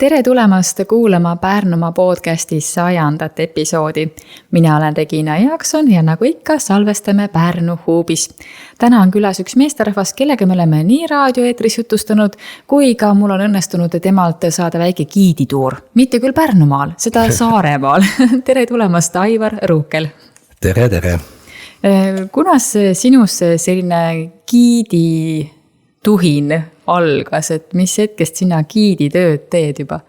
Tere tulemast kuulama Pärnumaa podcasti 100. episoodi. Mina olen Regina Jaakson ja nagu ikka salvestame Pärnu huubis. Täna on külas üks meesterahvas, kellega me oleme nii raadioeetris jutustanud, kui ka mul on õnnestunud temalt saada väike giidituur. Mitte küll Pärnumaal, seda Saaremaal. Tere tulemast, Aivar Ruukel. Tere, tere. Kunas sinus selline giidituhin algas, et mis hetkest sina giiditööd teed juba?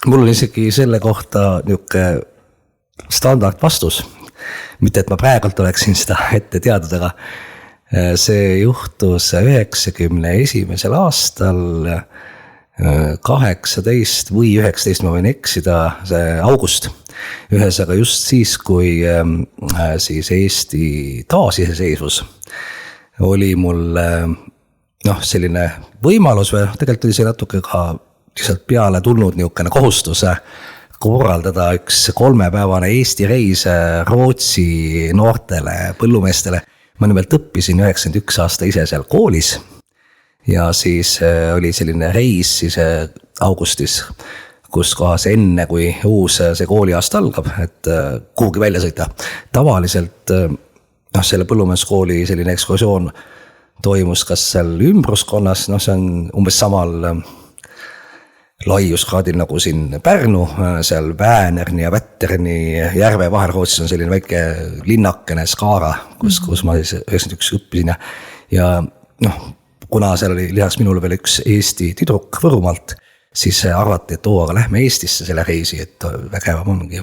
Mul on isegi selle kohta niisugune standard vastus. Mitte, et ma praegult oleksin seda ette teadnud, aga see juhtus 91. aastal 18 või 19, ma võin eksida, see august. Ühesõnaga just siis, kui siis Eesti taasiseseisvus oli mul selline võimalus või tegelikult oli see natuke ka lihtsalt peale tulnud niisugune kohustus korraldada üks 3-päevane Eesti reis Rootsi noortele põllumeestele. Ma nimelt õppisin 91 aasta ise seal koolis ja siis oli selline reis siis augustis, kus kohas enne kui uus see kooliaasta algab, et kuhugi välja sõita. Tavaliselt selle põllumeeskooli selline ekskursioon toimus kas seal ümbruskonnas, see on umbes samal laiuskraadil nagu siin Pärnu, seal Väänerni ja Vätterni järve vahel Rootsis on selline väike linnakene Skaara, kus ma siis 91 õppisin ja kuna seal oli lisaks minule veel üks Eesti tüdruk Võrumaalt, siis arvati, et aga lähme Eestisse selle reisi, et vägevam ongi.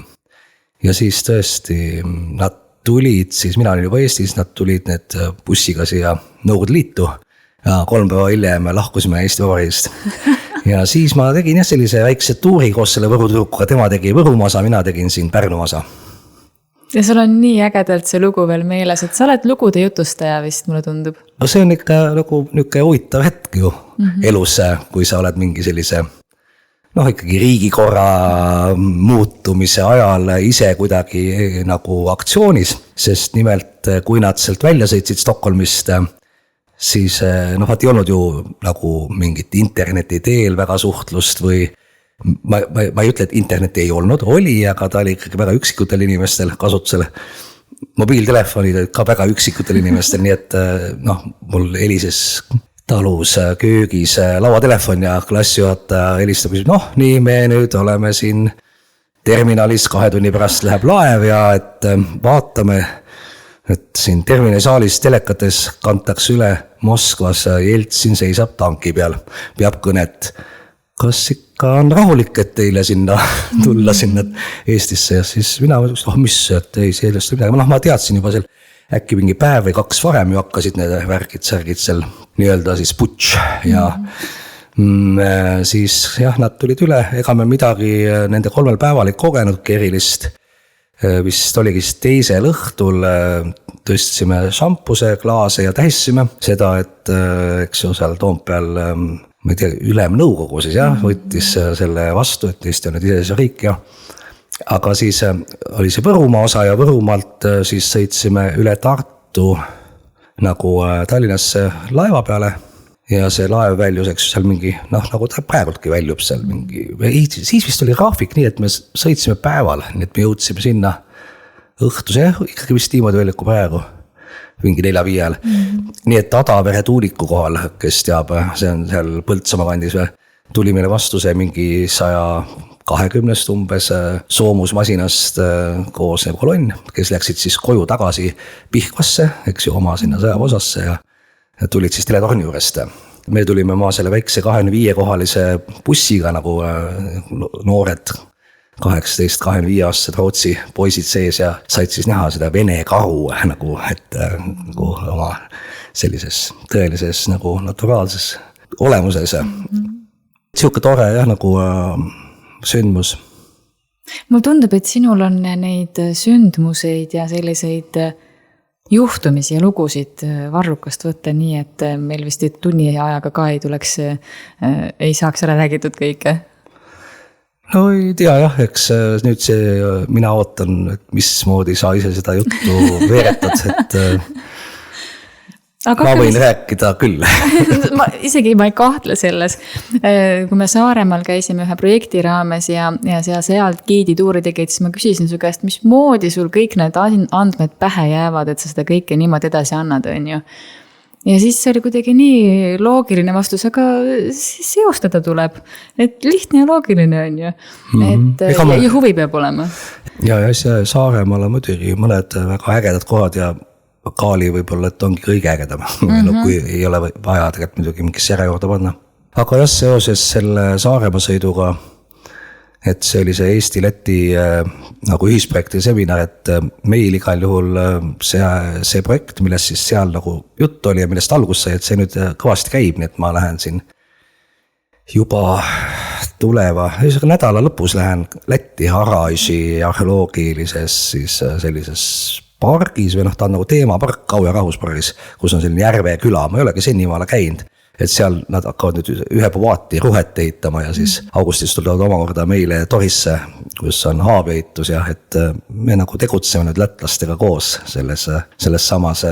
Ja siis tõesti nad tulid, siis mina olin juba Eestis, nad tulid need bussiga siia Nõukogude Liitu ja 3 päeva hiljem lahkusime Eesti Vabariigist. Ja siis ma tegin sellise väikse tuuri koos selle Võrutürukuga, tema tegi Võrumaasa, mina tegin siin Pärnumaasa. Ja sul on nii ägedalt see lugu veel meeles, et sa oled lugude jutustaja vist, mulle tundub. No see on ikka nagu niisugune huvitav hetk ju elus, kui sa oled mingi sellise ikkagi riigikorra muutumise ajal ise kuidagi nagu aktsioonis, sest nimelt kui nad sealt välja sõitsid Stockholmist, siis nad ei olnud ju nagu mingit interneti teel väga suhtlust või ma ei ütle, et internet ei olnud, oli, aga ta oli ikkagi väga üksikutel inimestel kasutusel. Mobiiltelefonid olid ka väga üksikutel inimestel, nii et mul helises talus köögis lauatelefon ja klassijuhataja helistab, nii me nüüd oleme siin terminalis 2 tunni pärast läheb laev ja et vaatame, et siin terminalisaalis telekates kantakse üle Moskvas Jeltsin seisab tanki peal, peab kõnet. Kas ikka on rahulik, et teile sinna tulla sinna Eestisse ja siis mina mis, et ei sellest midagi, ma teadsin juba seal äkki mingi päev või 2 varem ju hakkasid need särgid seal nii-öelda siis putš ja siis nad tulid üle, ega me midagi nende 3 päeval ei kogenudki erilist. Vist oligi teisel õhtul tõstsime šampuse klaase ja tähisime seda, et eks ju seal Toompeal, ma ei tea, ülemnõukogu siis võttis selle vastu, et Eesti on nüüd iseseisva riik ja aga siis oli see Võrumaa osa ja Võrumaalt siis sõitsime üle Tartu nagu Tallinnasse laeva peale ja see laev väljus, eks seal mingi, nagu ta praegultki väljub seal mingi, siis vist oli graafik nii, et me sõitsime päeval, nii et me jõudsime sinna õhtuse, ikkagi vist niimoodi välja kui praegu, mingi 4-5. Nii et Adavere tuuliku kohal, kes teab, see on seal Põltsamaa kandis või, tuli meile vastu see mingi 120 umbes soomusmasinast koosnev kolonn, kes läksid siis koju tagasi Pihkvasse, eks ju, oma sinna sõjaväeosasse ja tulid siis teletorni juurest. Me tulime selle väikse 25-kohalise bussiga nagu noored 18-25 aastased Rootsi poisid sees ja said siis näha seda Vene karu nagu, et nagu oma sellises tõelises nagu naturaalses olemuses. Siuke tore nagu sündmus. Mul tundub, et sinul on neid sündmuseid ja selliseid juhtumisi ja lugusid varrukast võtta nii, et meil vist tunni ajaga ka ei saaks ära räägitud kõike. No ei tea jah, eks nüüd mina ootan, et mismoodi sa ise seda juttu veeretad, et ma võin rääkida küll. ma ei kahtle selles. Kui me Saaremaal käisime ühe projekti raames ja sealt giidituuri tegid, siis ma küsisin su käest, mismoodi sul kõik need andmed pähe jäävad, et sa seda kõike niimoodi edasi annad, on ju. Ja siis see oli kuidagi nii loogiline vastus, aga seostada tuleb. Et lihtne ja loogiline on ju. Ja huvi peab olema. Ja Saaremaal on muidugi mõned väga ägedad kohad ja Kaali võib-olla, et ongi kõige ägedam. Kui ei ole vaja tegelikult muidugi mingisse järjekorda panna. Aga jah, seoses selle Saaremaa sõiduga, et see oli see Eesti-Läti nagu ühisprojekti seminar, et meil igal juhul see projekt, millest siis seal nagu jutt oli ja millest algus sai, et see nüüd kõvasti käib, nii et ma lähen siin juba nädala lõpus lähen Lätti Haraži arheoloogilises siis sellises pargis või ta on nagu teemapark Kauja rahvuspargis, kus on selline Järve küla, ma ei olegi senimaale käinud. Et seal nad hakkavad nüüd ühe puvaati ruhet ehitama ja siis augustis tulevad omakorda meile Torisse, kus on haabeehitus ja et me nagu tegutseme nüüd lätlastega koos selles samas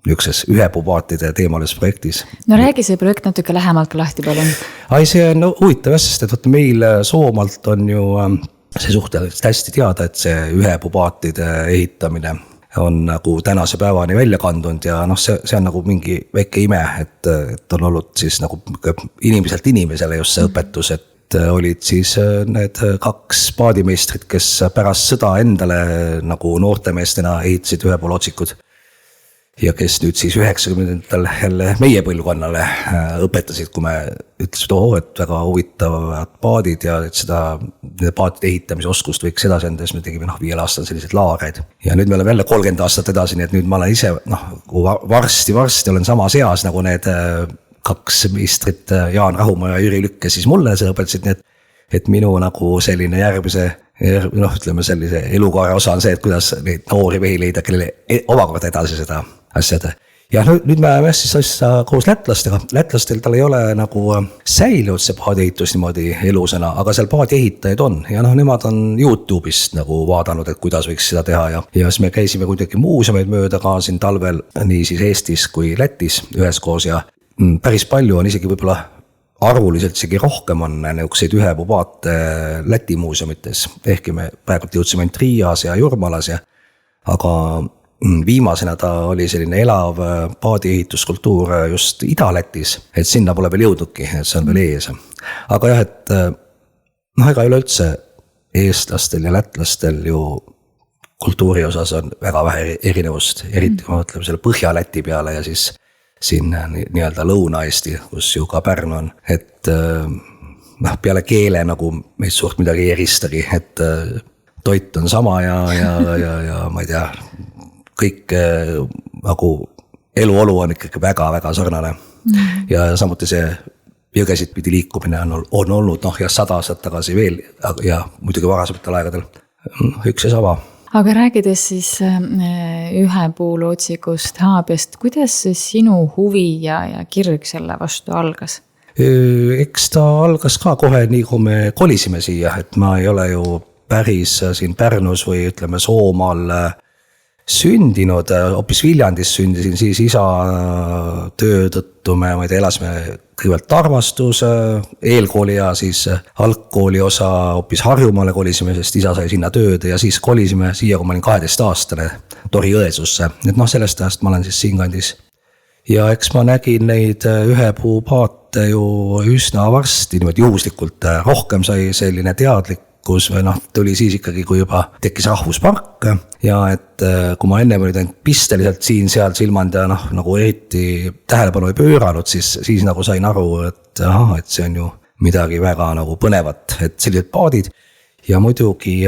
ükses ühe puvaatide teemalises projektis. No räägi see projekt natuke lähemalt ka lahti palun. See on huvitav, sest et meil Soomalt on ju see suhteliselt hästi teada, et see ühe puvaatide ehitamine on nagu tänase päevani välja kandunud ja see on nagu mingi väike ime, et on olnud siis nagu inimeselt inimesele just see õpetus, et olid siis need 2 paadimeistrid, kes pärast sõda endale nagu noortemeestena ehitasid ühe pool otsikud. Ja kes nüüd siis 90-ndatel jälle meie põlvkonnale õpetasid, kui me ütlesid, et väga huvitavad paadid ja et nende paadide ehitamise oskust võiks edasi anda, siis me tegime 5 aastal selliseid laagreid. Ja nüüd me oleme jälle 30 aastat edasi, nii et nüüd ma olen ise, varsti olen samas eas nagu need 2 meistrit, Jaan Rahumaa ja Jüri Lükke, siis mulle see õpetasid, et minu nagu selline ütleme sellise elukaare osa on see, et kuidas neid noori mehi leida, kellele omakorda edasi seda asjad. Ja nüüd me oleme siis koos lätlastega. Lätlastel tal ei ole nagu säilinud see paadiehitus niimoodi elusena, aga seal paadiehitajaid on. Ja nemad on YouTube'ist nagu vaadanud, et kuidas võiks seda teha. Ja siis me käisime kuidagi muuseumeid mööda ka siin talvel nii siis Eestis kui Lätis üheskoos ja päris palju on isegi võib-olla arvuliselt isegi rohkem on niisuguseid ühe puvaate Läti muuseumites. Ehkki me praegult jõudsime Riias ja Jurmalas aga viimasena ta oli selline elav paadiehituskultuur just Ida-Lätis, et sinna pole veel jõudnudki, et see on veel ees. Aga jah, et ega üleüldse eestlastel ja lätlastel ju kultuuri osas on väga vähe erinevust, eriti kui ma mõtleme selle Põhja-Läti peale ja siis siin nii-öelda Lõuna-Eesti, kus ju ka Pärnu on, et peale keele nagu meid suurt midagi ei eristagi, et toit on sama ja ma ei tea, kõik nagu eluolu on ikkagi väga-väga sarnane. Ja samuti see jõgesid pidi liikumine on olnud 100 aastat tagasi veel ja muidugi varasematel aegadel üks ja sama. Aga räägides siis ühepuulootsikust Haabiast, kuidas sinu huvi ja kirg selle vastu algas? Eks ta algas ka kohe nii, kui me kolisime siia, et ma ei ole ju päris siin Pärnus või ütleme Soomaal sündinud, hoopis Viljandis sündisin, siis isa töö tõttu me elasime kõigepealt Tarmastus, eelkooli ja siis algkooli osa hoopis Harjumaale kolisime, sest isa sai sinna tööd ja siis kolisime siia, kui ma olin 12-aastane Tori-Õesusse, et sellest ajast ma olen siis siinkandis. Ja eks ma nägin neid ühepuupaate ju üsna varsti, niimoodi juhuslikult rohkem sai selline teadlik või tuli siis ikkagi, kui juba tekkis rahvuspark ja et kui ma enne olid ainult pisteliselt siin-seal silmand ja nagu eriti tähelepanu ei pööranud, siis nagu sain aru, et see on ju midagi väga nagu põnevat, et sellised paadid ja muidugi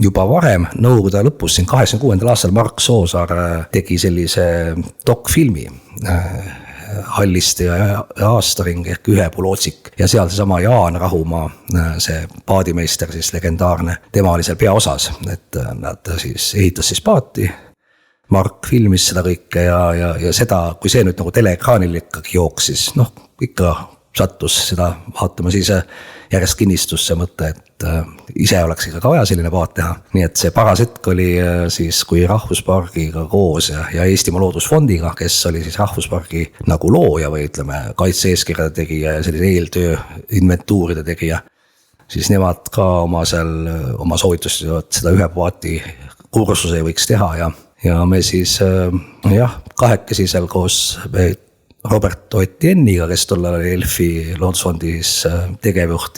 juba varem nõukogude lõpus, siin 86. aastal Mark Soosaar tegi sellise dokfilmi Halliste ja Aastaring ehk ühepuulootsik ja seal seesama Jaan Rahumaa, see paadimeister siis legendaarne, tema oli seal peaosas, et nad siis ehitas siis paati, Mark filmis seda kõike ja seda, kui see nüüd nagu teleekraanil ikkagi jooksis, ikka sattus seda vaatama, siis järjest kinnistus see mõte, et ise oleks ikka vaja selline paat teha. Nii et see paras hetk oli siis, kui Rahvuspargiga koos ja Eestimaa Loodusfondiga, kes oli siis Rahvuspargi nagu looja või ütleme, kaitse-eeskirjade tegija ja sellise eeltöö inventuuride tegija, siis nemad ka oma soovitust, et seda ühe paati kursuse võiks teha ja me siis kahekesi seal koos Robert Otienniga, kes tollal oli Elfi Loodusfondis tegevjuht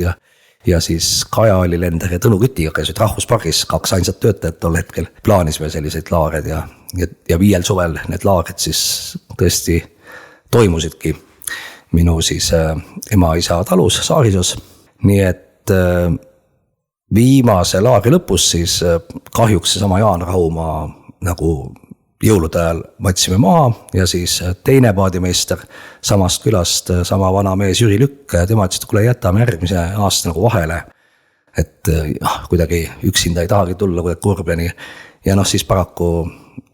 ja siis Kaja oli Lender ja Tõnu Kütiga, kes olid Rahvuspargis 2 ainsat töötajat tol hetkel. Plaanisime selliseid laared ja 5 suvel need laared siis tõesti toimusidki minu siis ema-isa talus Saarisos. Nii et viimase laagri lõpus siis kahjuks seesama Jaan Rahumaa nagu jõulude ajal matsime maha ja siis teine paadimeister samast külast, sama vana mees Jüri Lükk, tema ütles, et kuule, jätame järgmise aasta nagu vahele. Et kuidagi üksinda ei tahagi tulla, kuidagi kurbeni. Ja siis paraku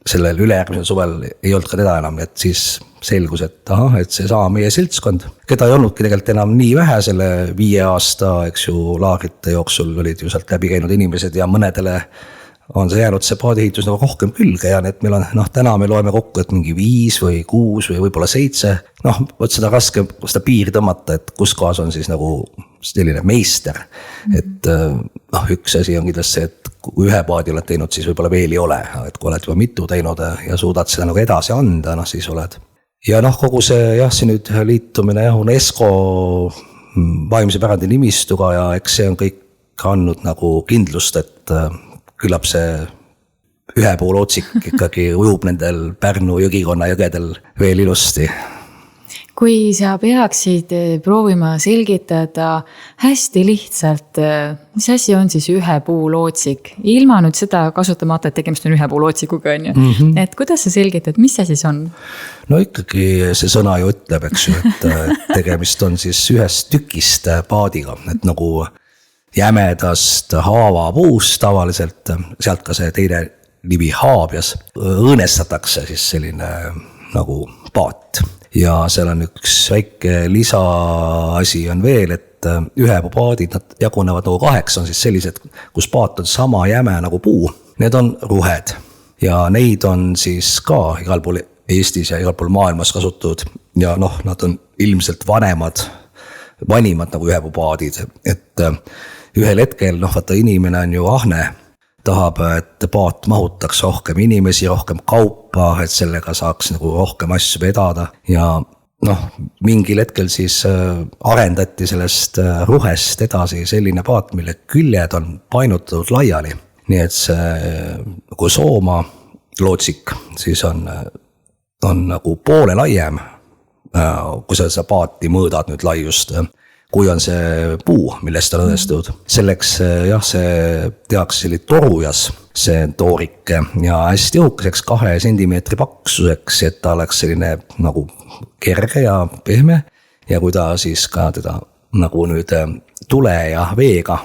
sellel ülejärgmisel suvel ei olnud ka teda enam, et siis selgus, et see sama meie seltskond, keda ei olnudki tegelikult enam nii vähe selle 5 aasta, eks ju, laagrite jooksul olid ju sealt läbi käinud inimesed ja mõnedele on see jäänud see paadiehitus nagu rohkem külge ja need meil on, täna me loeme kokku, et mingi 5 või 6 või võib-olla 7. Võt seda raske seda piiri tõmmata, et kus kohas on siis nagu selline meister. Et üks asi on kindlasti see, et kui ühe paadi oled teinud, siis võib-olla veel ei ole. Et kui oled juba mitu teinud ja suudad seda nagu edasi anda, siis oled. Ja kogu see see nüüd liitumine UNESCO vaimse pärandi nimistuga ja eks see on kõik andnud nagu kindlust, et küllap see ühepuulootsik ikkagi ujub nendel Pärnu jõgikonna jõgedel veel ilusti. Kui sa peaksid proovima selgitada hästi lihtsalt, mis asi on siis ühepuulootsik? Ilma nüüd seda kasutamata, et tegemist on ühepuulootsikuga, on ju. Et kuidas sa selgitad, mis see siis on? Ikkagi see sõna ju ütleb, eks ju, et tegemist on siis ühest tükist paadiga, et nagu jämedast haavapuust tavaliselt, sealt ka see teine nimi haabias, õõnestatakse siis selline nagu paat. Ja seal on üks väike lisaasi on veel, et ühepuupaadid, nad jagunevad nagu 8, on siis sellised, kus paat on sama jäme nagu puu. Need on ruhed ja neid on siis ka igal pool Eestis ja igal pool maailmas kasutatud ja nad on ilmselt vanimad nagu ühepuupaadid, et ühel hetkel, vaata inimene on ju ahne, tahab, et paat mahutaks rohkem inimesi, rohkem kaupa, et sellega saaks nagu rohkem asju vedada ja mingil hetkel siis arendati sellest ruhest edasi selline paat, mille küljed on painutatud laiali. Nii et see nagu Soomaa lootsik siis on nagu poole laiem, kui sa seda paati mõõdad nüüd laiust, kui on see puu, millest on õnnestunud. Selleks see tehakse selline torujas, see toorike ja hästi õhukeseks 2 sentimeetri paksuseks, et ta oleks selline nagu kerge ja pehme ja kui ta siis ka teda nagu nüüd tule ja veega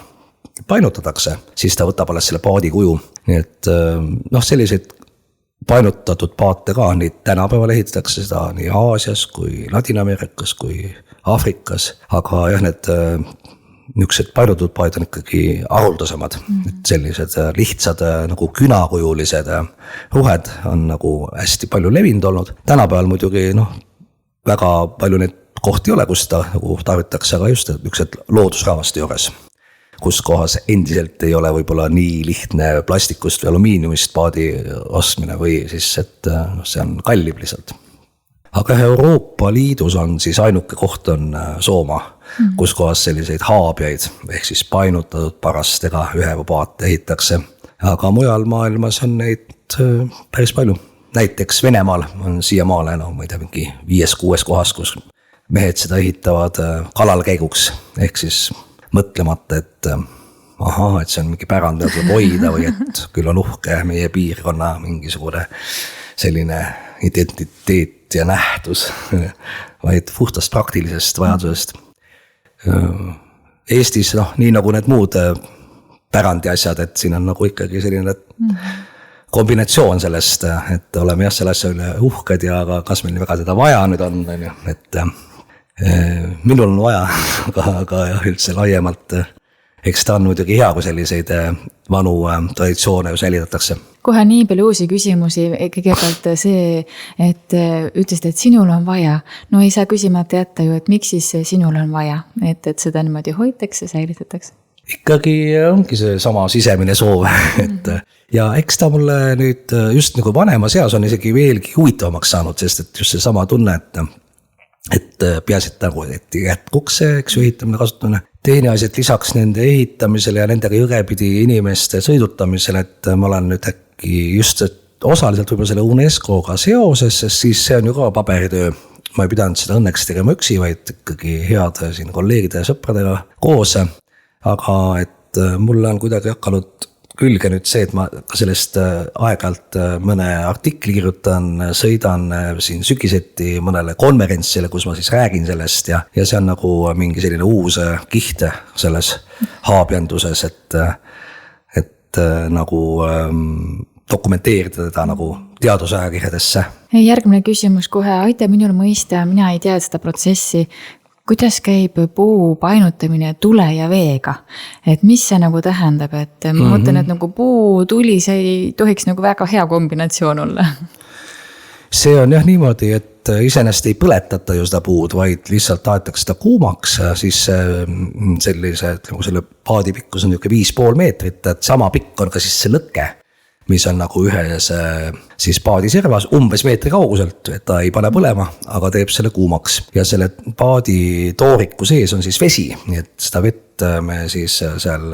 painutatakse, siis ta võtab alles selle paadi kuju. Nii et selliseid painutatud paate ka, nii tänapäeval ehitatakse seda nii Aasias kui Ladina-Ameerikas kui Aafrikas, aga need niisugused painutatud paad on ikkagi haruldasemad, et sellised lihtsad nagu künakujulised ruhed on nagu hästi palju levinud olnud. Tänapäeval muidugi väga palju neid kohti ei ole, kus ta nagu tarvitakse, aga just niisugused loodusrahvaste juures, kus kohas endiselt ei ole võib-olla nii lihtne plastikust või alumiiniumist paadi ostmine või siis, et see on kallim lihtsalt. Aga Euroopa Liidus on siis ainuke koht on Soomaa, kus kohas selliseid haabiaid ehk siis painutatud parastega ühepuupaate ehitakse. Aga mujal maailmas on neid päris palju. Näiteks Venemaal on siiamaale ma ei tea, mingi 5-6 kohas, kus mehed seda ehitavad kalalkäiguks ehk siis mõtlemata, et et see on mingi pärand, mida tuleb hoida või et küll on uhke meie piirkonna mingisugune selline identiteet ja nähtus, vaid puhtast praktilisest vajadusest. Eestis, nii nagu need muud pärandi asjad, et siin on nagu ikkagi selline kombinatsioon sellest, et oleme selle asja üle uhked ja aga kas meil väga teda vaja nüüd on, minul on vaja, aga üldse laiemalt, eks ta on muidugi hea, kui selliseid vanu traditsioone ju säilitatakse. Kohe nii palju uusi küsimusi, kõigepealt see, et ütlesid, et sinul on vaja. No ei saa küsimata jätta ju, et miks siis sinul on vaja, et seda niimoodi hoitakse, säilitatakse? Ikkagi ongi see sama sisemine soov, et ja eks ta mulle nüüd just nagu vanema seas on isegi veelgi huvitavamaks saanud, sest et just see sama tunne, et peaasi, et jätkuks see, eks ju, ehitamine, kasutamine. Teine asi, et lisaks nende ehitamisele ja nendega jõgepidi inimeste sõidutamisele, et ma olen nüüd äkki just osaliselt võib-olla selle UNESCO-ga seoses, sest siis see on ju ka paberitöö. Ma ei pidanud seda õnneks tegema üksi, vaid ikkagi head siin kolleegide ja sõpradega koos. Aga et mulle on kuidagi hakanud külge nüüd see, et ma sellest aeg-ajalt mõne artikli kirjutan, sõidan siin sügiseti mõnele konverentsile, kus ma siis räägin sellest ja see on nagu mingi selline uus kiht selles haabianduses, et nagu dokumenteerida teda nagu teadusajakirjadesse. Järgmine küsimus kohe, aita minul mõista, mina ei tea seda protsessi. Kuidas käib puu painutamine tule ja veega? Et mis see nagu tähendab, et ma mõtlen, et nagu puu tuli, see ei tohiks nagu väga hea kombinatsioon olla. See on jah niimoodi, et iseenesest ei põletata ju seda puud, vaid lihtsalt taetakse seda kuumaks, siis selle paadi pikkus on 5,5 meetrit, et sama pikk on ka siis see lõkke, mis on nagu ühes siis paadi servas umbes meetri kauguselt, et ta ei pane põlema, aga teeb selle kuumaks. Ja selle paadi tooriku sees on siis vesi, nii et seda vett me siis seal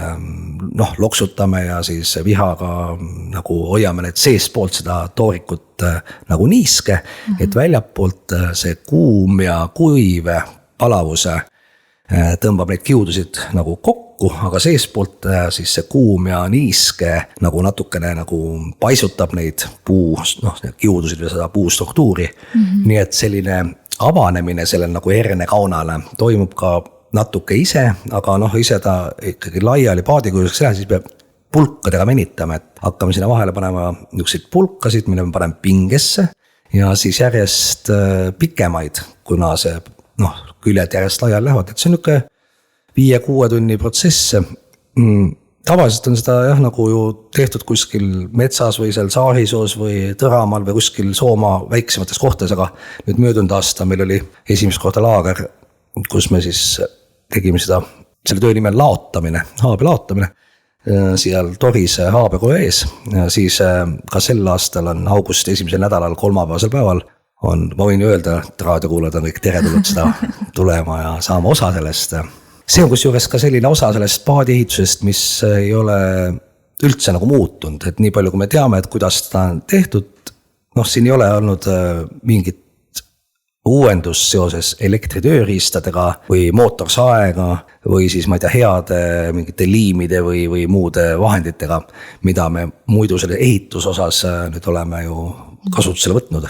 loksutame ja siis vihaga nagu hoiame need seest poolt seda toorikut nagu niiske, et väljapoolt see kuum ja kuiv palavuse tõmbab neid kiudusid nagu kokku, aga seespoolt siis see kuum ja niiske nagu natukene nagu paisutab neid kiudusid või seda puustruktuuri. Nii et selline avanemine sellel nagu hernekaunale toimub ka natuke ise, aga ise ta ikkagi laiali paadikujuliseks teha, siis peab pulkadega venitama, et hakkame sinna vahele panema niisuguseid pulkasid, mille me paneme pingesse ja siis järjest pikemaid, kuna see küljed järjest laiali lähevad, et see on niisugune 5-6 tunni protsess. Tavaliselt on seda nagu ju tehtud kuskil metsas või seal Saarisoos või Tõramaal või kuskil Soomaa väiksemates kohtades, aga nüüd möödunud aasta meil oli esimest korda laager, kus me siis tegime selle töö nimel laotamine, haabe laotamine, seal Toris haabekoja ees. Siis ka sel aastal on augusti esimesel nädalal, kolmapäevasel päeval, ma võin öelda, et raadiokuulajad on kõik teretulnud seda tulema ja saama osa sellest. See on kusjuures ka selline osa sellest paadiehitusest, mis ei ole üldse nagu muutunud, et nii palju kui me teame, et kuidas seda on tehtud, siin ei ole olnud mingit uuendust seoses elektritööriistadega või mootorsaega või siis ma ei tea heade mingite liimide või muude vahenditega, mida me muidu selle ehitusosas nüüd oleme ju kasutusele võtnud,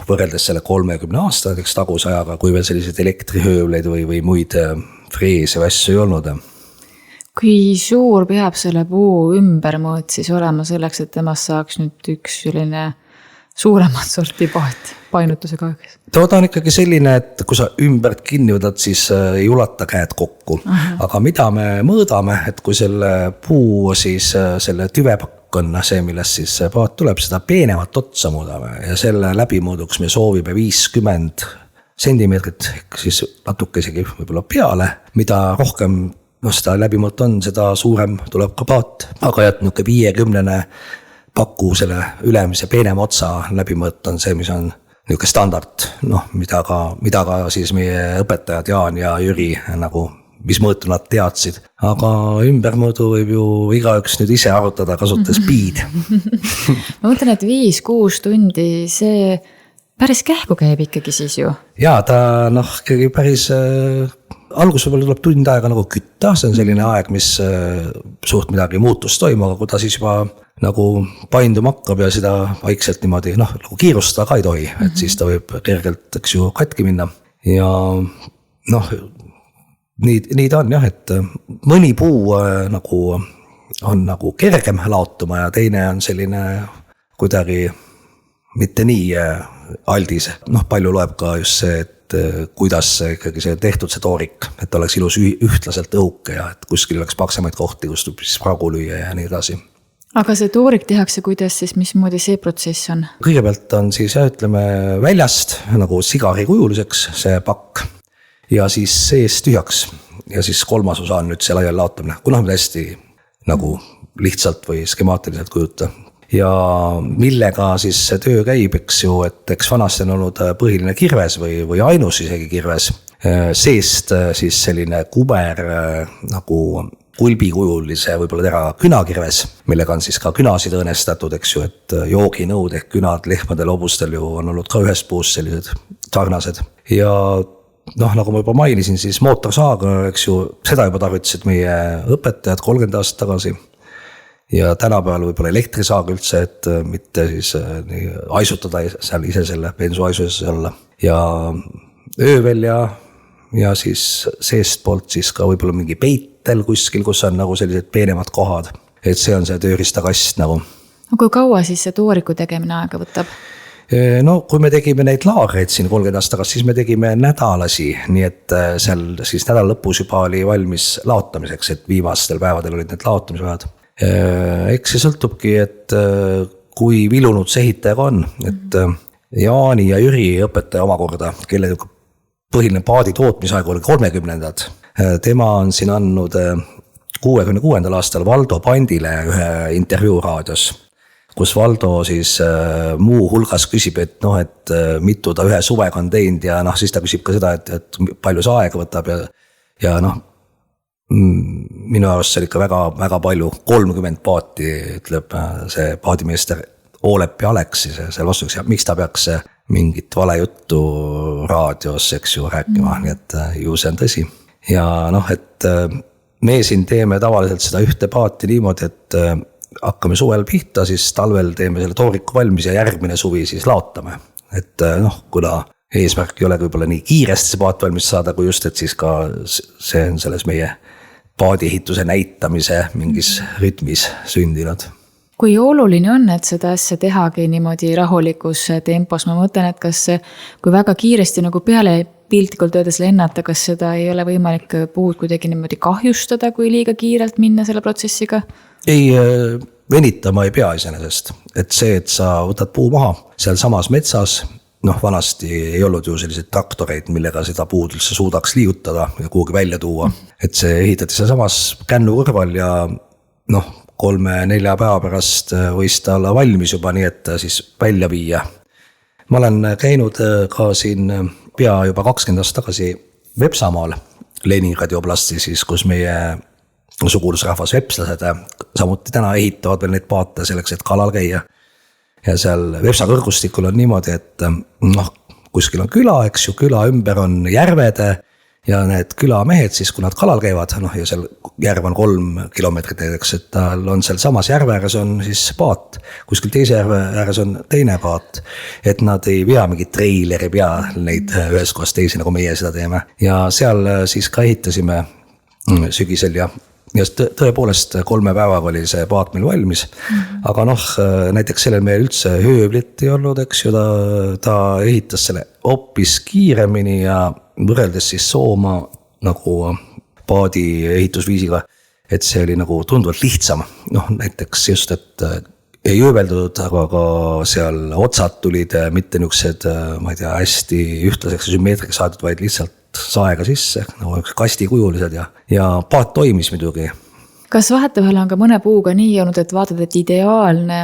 võrreldes selle 30 aasta taguse ajaga, kui veel selliseid elektrihöövleid või muid freese või asju ei olnud. Kui suur peab selle puu ümbermõõt siis olema selleks, et temast saaks nüüd üks selline suuremat sorti painutusega? Ta on ikkagi selline, et kui sa ümbert kinni võtad, siis ei ulata käed kokku. Aga mida me mõõdame, et kui selle puu siis selle tüvepakk on see, millest siis paat tuleb, seda peenemat otsa muudame ja selle läbimõõduks me soovime 50 sentimeetrit, siis natuke isegi võib-olla peale, mida rohkem seda läbimõõt on, seda suurem tuleb ka paat, aga 50 paku selle ülemise peenema otsa läbimõõt on see, mis on niisugune standard, mida ka siis meie õpetajad Jaan ja Jüri nagu mis mõõtu nad teadsid, aga ümbermõõdu võib ju igaüks nüüd ise arutada, kasutades piid. Ma mõtlen, et 5-6 tundi, see päris kähku käib ikkagi siis ju. Jaa, ta ikkagi päris, algus võib-olla tuleb tund aega nagu kütta, see on selline aeg, mis suht midagi muutust toimub, aga kui ta siis juba nagu painduma hakkab ja seda vaikselt niimoodi, nagu kiirustada ka ei tohi, et siis ta võib kergelt, eks ju, katki minna ja nii ta on jah, et mõni puu nagu on nagu kergem laotuma ja teine on selline kuidagi mitte nii aldis. Palju loeb ka just see, et et kuidas ikkagi see tehtud see toorik, et oleks ilus ühtlaselt õhuke ja et kuskil oleks paksemaid kohti, kus tuleb siis pragu lüüa ja nii edasi. Aga see toorik tehakse kuidas siis, mismoodi see protsess on? Kõigepealt on siis ütleme väljast nagu sigari kujuliseks see pakk ja siis sees tühjaks ja siis kolmas osa on nüüd see laial laotamine, kuna me hästi nagu lihtsalt või skemaatiliselt kujuta. Ja millega siis see töö käib, eks ju, et eks vanasti on olnud põhiline kirves või ainus isegi kirves. Seest siis selline kuber nagu kulbikujulise võib-olla tera künakirves, millega on siis ka künasid õõnestatud, eks ju, et jooginõud ehk künad lehmadel, hobustel ju on olnud ka ühest puust sellised sarnased. Ja nagu ma juba mainisin, siis mootorsaag, eks ju, seda juba tarvitasid meie õpetajad 30 aastat tagasi. Ja tänapäeval võib-olla elektrisaag üldse, et mitte siis aisutada seal ise selle bensuaisuses olla. Ja öövel ja siis seest poolt siis ka võib-olla mingi peitel kuskil, kus on nagu sellised peenemad kohad. Et see on see tööristakast nagu. Kui kaua siis see tooriku tegemine aega võtab? No kui me tegime neid laagreid siin 30 aastat tagasi, siis me tegime nädalasi, nii et seal siis nädala lõpus juba oli valmis laotamiseks, et viimastel päevadel olid need laotamispäevad. Eks see sõltubki, et kui vilunud see ehitajaga on, et Jaani ja Jüri õpetaja omakorda, kelle põhiline paadi tootmisaeg oli 30-ndad. Tema on siin andnud 66. aastal Valdo Pandile ühe intervjuu raadios, kus Valdo siis muu hulgas küsib, et mitu ta ühe suvega on teinud ja siis ta küsib ka seda, et palju see aega võtab ja minu arust see ikka väga, väga palju, 30 paati, ütleb see paadimeester Oolep ja Aleksi seal vastuks ja miks ta peaks mingit valejuttu raadios, eks ju, rääkima, nii et ju see on tõsi. Ja et me siin teeme tavaliselt seda ühte paati niimoodi, et hakkame suvel pihta, siis talvel teeme selle tooriku valmis ja järgmine suvi siis laotame. Et kuna eesmärk ei ole võib-olla nii kiiresti see paat valmis saada, kui just, et siis ka see on selles meie paadiehituse näitamise mingis rütmis sündinud. Kui oluline on, et seda asja tehagi niimoodi rahulikus tempos? Ma mõtlen, et kas kui väga kiiresti nagu peale piltlikult öeldes lennata, kas seda ei ole võimalik puud kuidagi niimoodi kahjustada, kui liiga kiirelt minna selle protsessiga? Ei, venitama ei pea iseenesest. Et see, et sa võtad puu maha seal samas metsas, vanasti ei olnud ju selliseid traktoreid, millega seda puud üldse suudaks liigutada ja kuhugi välja tuua. Et see ehitati seal samas kännu kõrval ja 3-4 päeva pärast võis ta olla valmis juba, nii et siis välja viia. Ma olen käinud ka siin pea juba 20 aastat tagasi Vepsamaal, Leningradi oblasti siis, kus meie sugulusrahvas vepslased samuti täna ehitavad veel neid paate selleks, et kalal käia. Ja seal Vepsa kõrgustikul on niimoodi, et kuskil on küla, eks ju, küla ümber on järvede ja need külamehed siis, kui nad kalal käivad, ja seal järv on 3 kilomeetrit, et tal on seal samas järve ääres on siis paat, kuskil teise järve ääres on teine paat, et nad ei pea mingi treileri pea neid ühes kohas teisi, nagu meie seda teeme. Ja seal siis ka ehitasime sügisel ja tõepoolest 3 päevaga oli see paat meil valmis, aga näiteks sellel meil üldse höövlit ei olnud, eks ju, ta ehitas selle hoopis kiiremini ja võrreldes siis Sooma nagu paadi ehitusviisiga, et see oli nagu tunduvalt lihtsam. Näiteks just, et ei ööbeldud, aga ka seal otsad tulid mitte niisugused, ma ei tea, hästi ühtlaseks ja sümmeetriks saadud, vaid lihtsalt saega sisse, nagu kastikujulised ja paat toimis muidugi. Kas vahetevahel on ka mõne puuga nii olnud, et vaatad, et ideaalne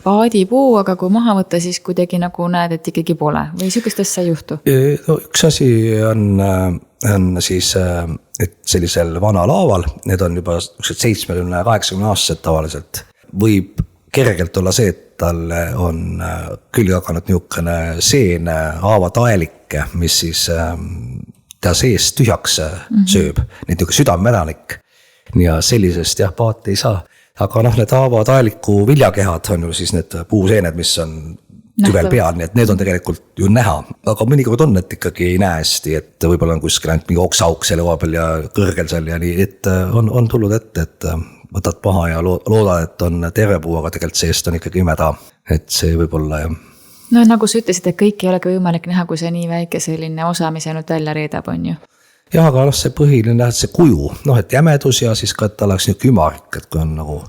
paadipuu, aga kui maha võtta, siis kuidagi nagu näed, et ikkagi pole või sükest asja ei juhtu? Üks asi on siis, et sellisel vana laaval, need on juba 70-80 aastased tavaliselt, võib kergelt olla see, et tal on külge hakanud niisugune seen haavataelik, mis siis ta seest tühjaks sööb, nii niisugune südamemädanik. Ja sellisest paat ei saa. Aga need haavataeliku viljakehad on ju siis need puuseened, mis on tüvel peal, nii et need on tegelikult ju näha. Aga mõnikord on, et ikkagi ei näe hästi, et võib-olla on kuskil ainult mingi oksauk selle koha peal ja kõrgel seal ja nii, et on tulnud ette, et võtad paha ja loodad, et on terve puu, aga tegelikult seest on ikkagi imeda, et see võib olla jah. No nagu sa ütlesid, et kõik ei olegi võimalik näha, kui see nii väike selline osa, mis ainult välja reedab, on ju. Jah, aga see põhiline see kuju, et jämedus ja siis ka, et ta oleks niisugune ümarik, et kui on nagu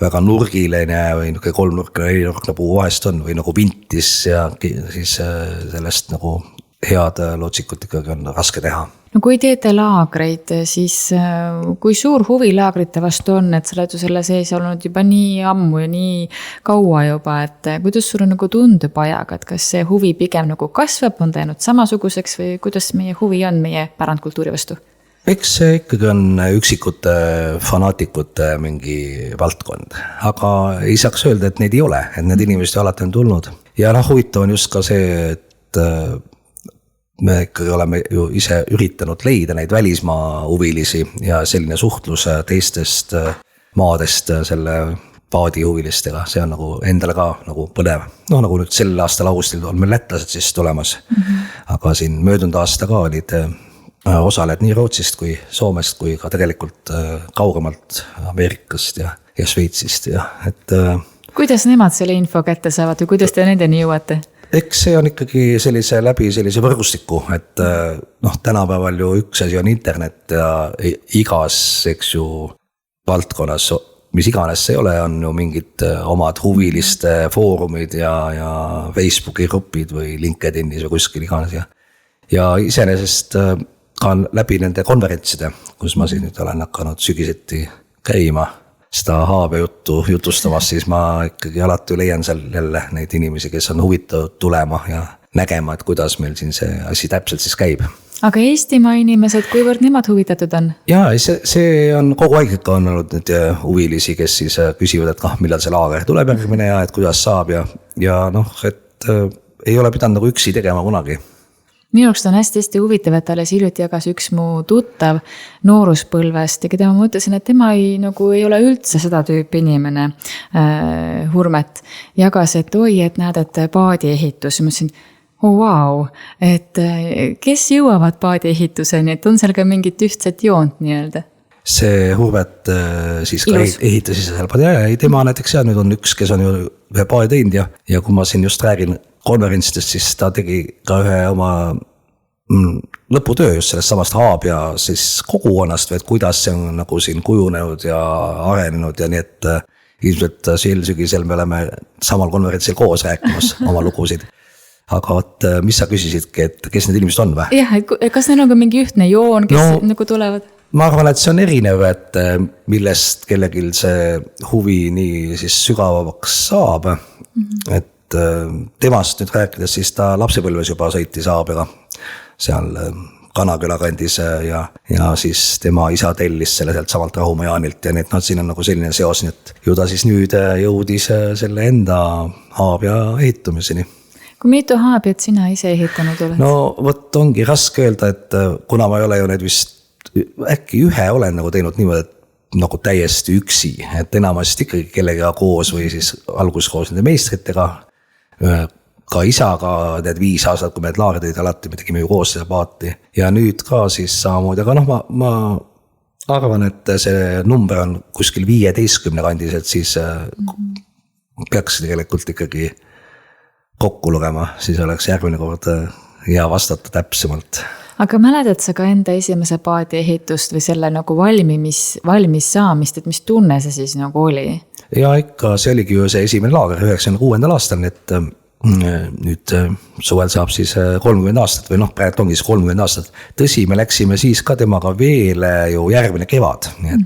väga nurgiline või niisugune kolmnurkne, nelinurkne puu vahest on või nagu vintis ja siis sellest nagu head lootsikut ikkagi on raske teha. No kui teete laagreid, siis kui suur huvi laagrite vastu on, et sa oled ju selle sees olnud juba nii ammu ja nii kaua juba, et kuidas sulle nagu tundub ajaga, et kas see huvi pigem nagu kasvab, on ta jäänud samasuguseks või kuidas meie huvi on meie pärandkultuuri vastu? Eks see ikkagi on üksikute fanaatikute mingi valdkond, aga ei saaks öelda, et neid ei ole, et need inimesed alati on tulnud. Ja huvitav on just ka see, et me ikkagi oleme ju ise üritanud leida neid välismaa huvilisi ja selline suhtlus teistest maadest selle paadihuvilistega, see on nagu endale ka nagu põnev. Nagu nüüd sel aastal augustil on meil lätlased siis tulemas, aga siin möödunud aasta ka olid osaled nii Rootsist kui Soomest kui ka tegelikult kaugemalt Ameerikast ja Šveitsist ja et kuidas nemad selle info kätte saavad või kuidas te nendeni jõuate? Eks see on ikkagi läbi sellise võrgustiku, et tänapäeval ju üks asi on internet ja igas, eks ju, valdkonnas, mis iganes see ei ole, on ju mingid omad huviliste foorumid ja Facebooki grupid või LinkedInis või kuskil iganes ja iseenesest ka läbi nende konverentside, kus ma siin nüüd olen hakanud sügiseti käima seda haabja juttu jutustamas, siis ma ikkagi alati leian seal jälle neid inimesi, kes on huvitatud tulema ja nägema, et kuidas meil siin see asi täpselt siis käib. Aga Eestimaa inimesed, kuivõrd nemad huvitatud on? Jaa, see on kogu aeg ikka on olnud nüüd huvilisi, kes siis küsivad, et millal see laager tuleb järgmine ja et kuidas saab ja et ei ole pidanud nagu üksi tegema kunagi. Minu jaoks on hästi huvitav, et alles hiljuti jagas üks mu tuttav nooruspõlvest ja keda ma mõtlesin, et tema ei ole üldse seda tüüpi inimene, Hurmet, jagas, et oi, et näed, et paadiehitus. Ma mõtlesin, vau, et kes jõuavad paadiehituseni, et on seal ka mingit ühtset joont nii-öelda? See Hurmet siis ka ehitas ise seal paadi ja tema näiteks nüüd on üks, kes on ju ühe paadi teinud ja kui ma siin just räägin konverentsidest, siis ta tegi ka ühe oma lõputöö just sellest samast haabja siis kogukonnast või et kuidas see on nagu siin kujunenud ja arenenud ja nii, et ilmselt sel sügisel me oleme samal konverentsil koos rääkimas oma lugusid. Aga mis sa küsisidki, et kes need inimesed on või? Jah, et kas neil on ka mingi ühtne joon, kes nagu tulevad? Ma arvan, et see on erinev, et millest kellegil see huvi nii siis sügavamaks saab, et temast nüüd rääkides, siis ta lapsepõlves juba sõitis haabjaga seal Kanaküla kandis ja siis tema isa tellis selle sealt samalt Rahumäe Jaanilt ja nii, et siin on nagu selline seos, nii et ju ta siis nüüd jõudis selle enda haabja ehitumiseni. Kui mitu haabjat sina ise ehitanud oled? No võt ongi raske öelda, et kuna ma ei ole ju need vist äkki ühe olen nagu teinud niimoodi, et nagu täiesti üksi, et enamasti ikkagi kellega koos või siis alguses koos nende meistritega, ka isaga need 5 aastat, kui me need laagrid olid alati, me tegime ju koos seda paati ja nüüd ka siis samamoodi, aga ma arvan, et see number on kuskil 15 kandis, et siis peaks tegelikult ikkagi kokku lugema, siis oleks järgmine kord hea vastata täpsemalt. Aga mäletad sa ka enda esimese paadi ehitust või selle nagu valmis saamist, et mis tunne see siis nagu oli? Ja ikka, see oligi ju see esimene laager 96. aastal, et nüüd suvel saab siis 30 aastat või praegu ongi siis 30 aastat. Tõsi, me läksime siis ka temaga veel ju järgmine kevad, nii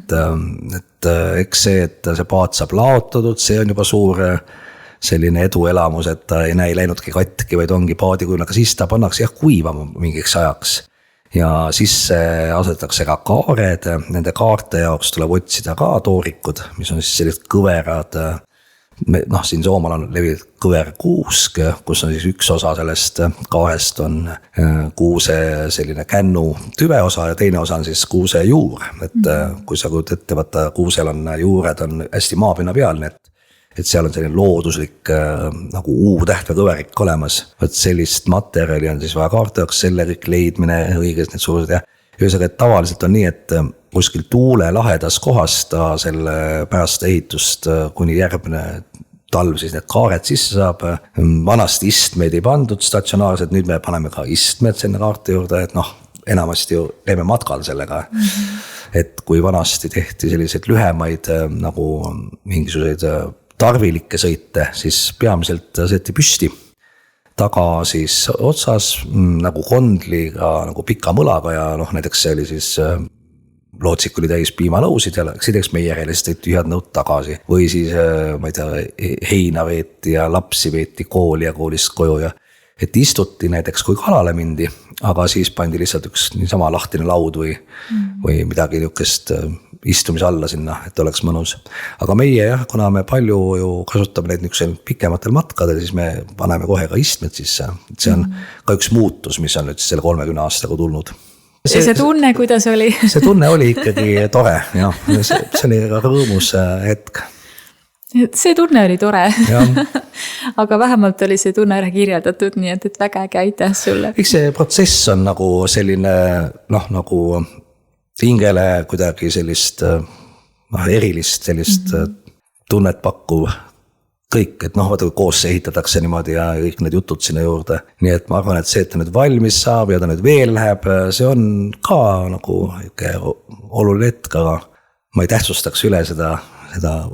et eks see, et see paat saab laotatud, see on juba suur selline eduelamus, et ta ei näe läinudki katki, vaid ongi paadi kujul, aga siis ta pannakse kuivama mingiks ajaks. Ja siis asetatakse ka kaared, nende kaarte jaoks tuleb otsida ka toorikud, mis on siis sellised kõverad, siin Soomal on levinud kõverkuusk, kus on siis üks osa sellest kaarest on kuuse selline kännu tüve osa ja teine osa on siis kuuse juur, et kui sa kujud ette, vaata kuusel on juured on hästi maapinna peal, et seal on selline looduslik nagu U-täht või kõverik olemas. Võt sellist materjali on siis vaja kaarte jaoks, selle kõik leidmine õiges need suurused ja ühesõnaga, et tavaliselt on nii, et kuskil tuule lahedas kohas ta selle pärast ehitust kuni järgmine talv siis need kaared sisse saab. Vanasti istmeid ei pandud statsionaarselt, nüüd me paneme ka istmed sinna kaarte juurde, et enamasti ju käime matkal sellega. Et kui vanasti tehti selliseid lühemaid nagu mingisuguseid tarvilikke sõite, siis peamiselt sõeti püsti. Taga siis otsas nagu kondliga, nagu pika mõlaga ja näiteks see oli siis lootsik oli täis piimanõusid ja läksid meie järele, siis tõid tühjad nõud tagasi. Või siis, ma ei tea, heina veeti ja lapsi veeti kooli ja koolist koju ja et istuti näiteks, kui kalale mindi, aga siis pandi lihtsalt üks niisama lahtine laud või midagi niukest istumise alla sinna, et oleks mõnus. Aga meie jah, kuna me palju ju kasutame neid niisugusel pikematel matkadel, siis me paneme kohe ka istmed sisse. See on ka üks muutus, mis on nüüd selle 30 aastaga tulnud. See tunne, kuidas oli? See tunne oli ikkagi tore, jah. See oli ka rõõmus hetk. See tunne oli tore. Aga vähemalt oli see tunne ära kirjeldatud, nii et väga äge aitäh sulle. Eks see protsess on nagu selline, nagu hingele kuidagi sellist erilist sellist tunnet pakkuv kõik, et vaata kui koos see ehitatakse niimoodi ja kõik need jutud sinna juurde. Nii et ma arvan, et see, et ta nüüd valmis saab ja ta nüüd veel läheb, see on ka nagu oluline hetk, aga ma ei tähtsustaks üle seda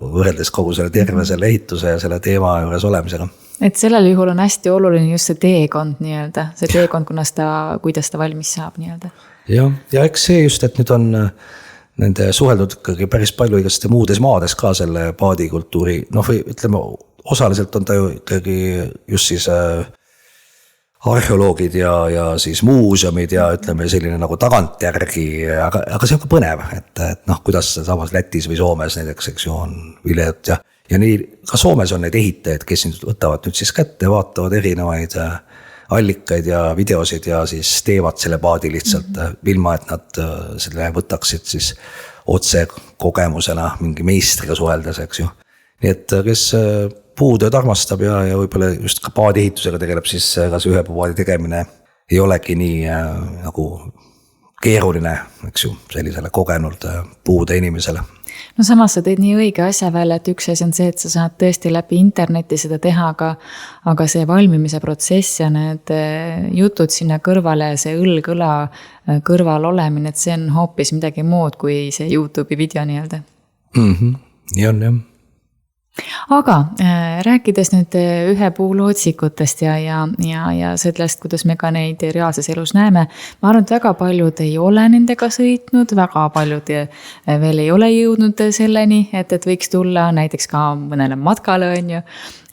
võrreldes kogu selle terve selle ehituse ja selle teema juures olemisega. Et sellel juhul on hästi oluline just see teekond nii-öelda, see teekond, kuidas ta valmis saab nii-öelda. Ja eks see just, et nüüd on nende suheldud ikkagi päris palju igaste muudes maades ka selle paadikultuuri, või ütleme, osaliselt on ta ju ikkagi just siis arheoloogid ja siis muuseumid ja ütleme selline nagu tagantjärgi, aga see on ka põnev, et kuidas samas Lätis või Soomes näiteks, eks ju, on viljad ja nii ka Soomes on neid ehitajaid, kes võtavad nüüd siis kätte, vaatavad erinevaid allikaid ja videosid ja siis teevad selle paadi lihtsalt ilma, et nad selle võtaksid siis otse kogemusena mingi meistriga suheldes, eks ju. Nii et kes puutööd armastab ja võib-olla just ka paadi ehitusega tegeleb, siis kas ühe paadi tegemine ei olegi nii nagu keeruline, eks ju, sellisele kogenud puude inimesele. No samas sa teed nii õige asja välja, et üks asi on see, et sa saad tõesti läbi interneti seda teha, aga see valmimise protsess ja need jutud sinna kõrvale, see õlg-õla kõrval olemine, et see on hoopis midagi muud kui see YouTube'i video nii-öelda. Nii on, jah. Aga rääkides nüüd ühe puu lootsikutest ja sellest, kuidas me ka neid reaalses elus näeme, ma arvan, et väga paljud ei ole nendega sõitnud, väga paljud veel ei ole jõudnud selleni, et võiks tulla näiteks ka mõnele matkale on ju,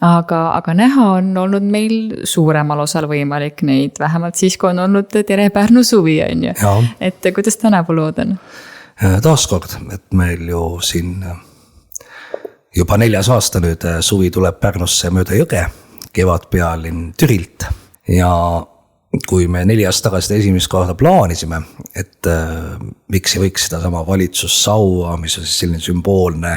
aga näha on olnud meil suuremal osal võimalik neid, vähemalt siis, kui on olnud Tere Pärnu suvi on ju, et kuidas tänavu lood on? Taaskord, et meil ju siin juba 4. aasta nüüd suvi tuleb Pärnusse mööda jõge, kevadpealinn Türilt ja kui me 4 aastat tagasi esimest korda plaanisime, et miks ei võiks seda sama valitsussaua, mis on siis selline sümboolne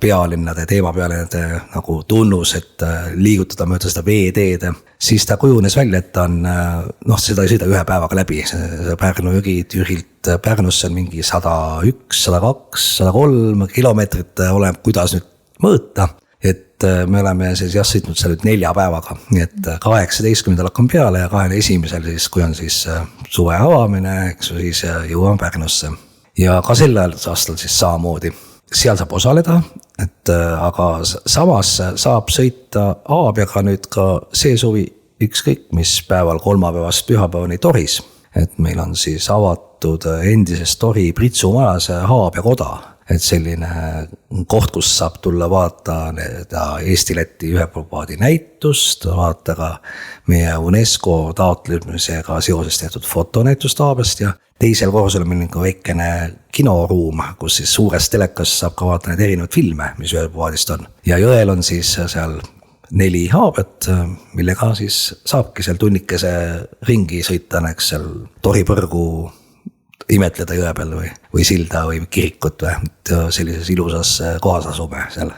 pealinnade, teemapealinnade nagu tunnus, et liigutada mööda seda veeteede, siis ta kujunes välja, et ta on, seda ei sõida ühe päevaga läbi, see Pärnu jõgi Türilt Pärnusse on mingi 101, 102, 103 kilomeetrit, oleneb kuidas nüüd mõõta, et me oleme siis sõitnud seal nüüd 4 päevaga, nii et 18. hakkame peale ja 21. siis, kui on siis suve avamine, eks siis jõuame Pärnusse ja ka sellel aastal siis samamoodi. Seal saab osaleda, aga samas saab sõita Aabiaga nüüd ka see suvi ükskõik, mis päeval kolmapäevast pühapäevani Toris. Et meil on siis avatud endises Tori Pritsu majas Haabja koda. Et selline koht, kus saab tulla vaata Eesti-Läti ühepaadi näitust, vaata ka meie UNESCO taotlemisega seoses tehtud fotonäitust Haabiast ja teisel korrusel on meil väikene kinoruum, kus siis suures telekas saab ka vaata neid erinevaid filme, mis ühepaadist on. Ja jõel on siis seal 4 Haabiat, millega siis saabki seal tunnikese ringi sõita, näeks seal Toripõrgu imetleda jõe peal või silda või kirikut või sellises ilusas kohas asume seal.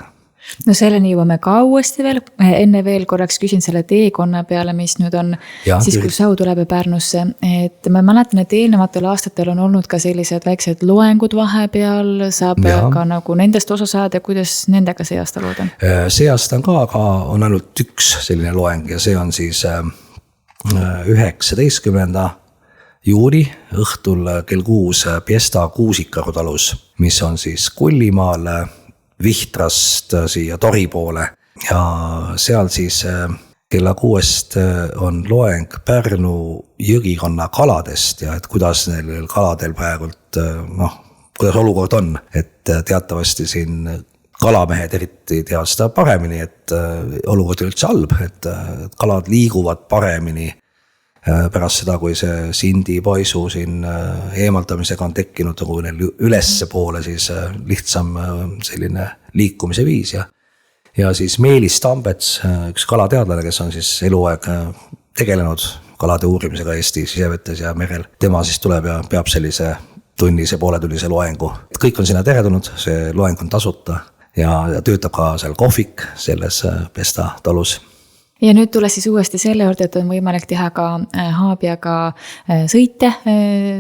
No selleni jõuame ka uuesti veel, enne veel korraks küsin selle teekonna peale, mis nüüd on Ja, siis, kui Sau tuleb Pärnusse, et ma mäletan, et eelnevatel aastatel on olnud ka sellised väiksed loengud vahepeal, saab ka nagu nendest osa saada, kuidas nendega see aasta lood on? See aasta on ka, aga on ainult üks selline loeng ja see on siis 19. juuni õhtul kell 6 Piesta Kuusikaru talus, mis on siis Kullimaal Vihtrast siia Tori poole ja seal siis kella 6 on loeng Pärnu jõgikonna kaladest ja et kuidas neil kaladel praegult, kuidas olukord on, et teatavasti siin kalamehed eriti teavad seda paremini, et olukord on üldse halb, et kalad liiguvad paremini pärast seda, kui see Sindi paisu siin eemaldamisega on tekkinud nagu neil ülesse poole, siis lihtsam selline liikumise viis ja siis Meelis Tambets, üks kalateadlane, kes on siis eluaeg tegelenud kalade uurimisega Eesti sisevetes ja merel, tema siis tuleb ja peab sellise tunnise, pooletunnise loengu. Kõik on sinna teretulnud, see loeng on tasuta ja töötab ka seal kohvik selles Piesta talus. Ja nüüd tule siis uuesti selle juurde, et on võimalik teha ka Haabiaga sõite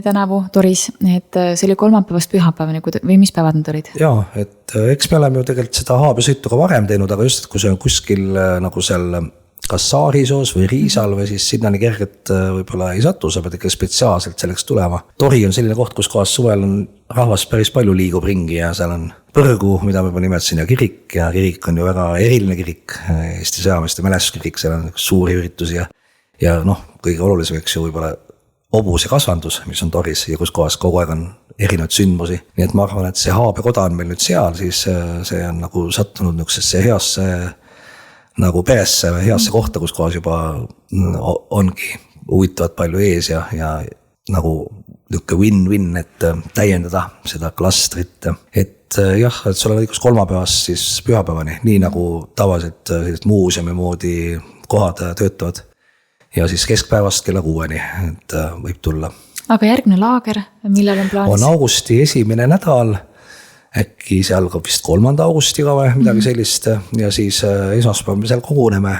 tänavu Toris, et see oli kolmapäevast pühapäevani või mis päevad need olid? Jaa, et eks me oleme ju tegelikult seda Haabia sõitu ka varem teinud, aga just, et kui see on kuskil nagu seal kas Saarisoos või Riisal või siis sinnani kerget võib-olla ei satu, sa pead ikka spetsiaalselt selleks tulema. Tori on selline koht, kus kohas suvel on rahvas päris palju liigub ringi ja seal on põrgu, mida ma juba nimetasin, ja kirik on ju väga eriline kirik, Eesti sõjameeste mälestuskirik, seal on suuri üritusi ja kõige olulisemaks ju võib-olla hobuse kasvandus, mis on Toris ja kus kohas kogu aeg on erinevaid sündmusi. Nii et ma arvan, et see Haabia koda on meil nüüd seal, siis see on nagu sattunud niisugusesse heasse nagu peresse või heasse kohta, kus kohas juba ongi huvitavad palju ees ja nagu niisugune win-win, et täiendada seda klastrit. Et jah, et sul on õigus kolmapäevast siis pühapäevani, nii nagu tavaliselt muuseumi moodi kohad töötavad. Ja siis keskpäevast kella 6-ni, et võib tulla. Aga järgmine laager, millal on plaanis? On augusti esimene nädal, äkki see algab vist 3. augustiga või midagi sellist ja siis esmaspäeval me seal koguneme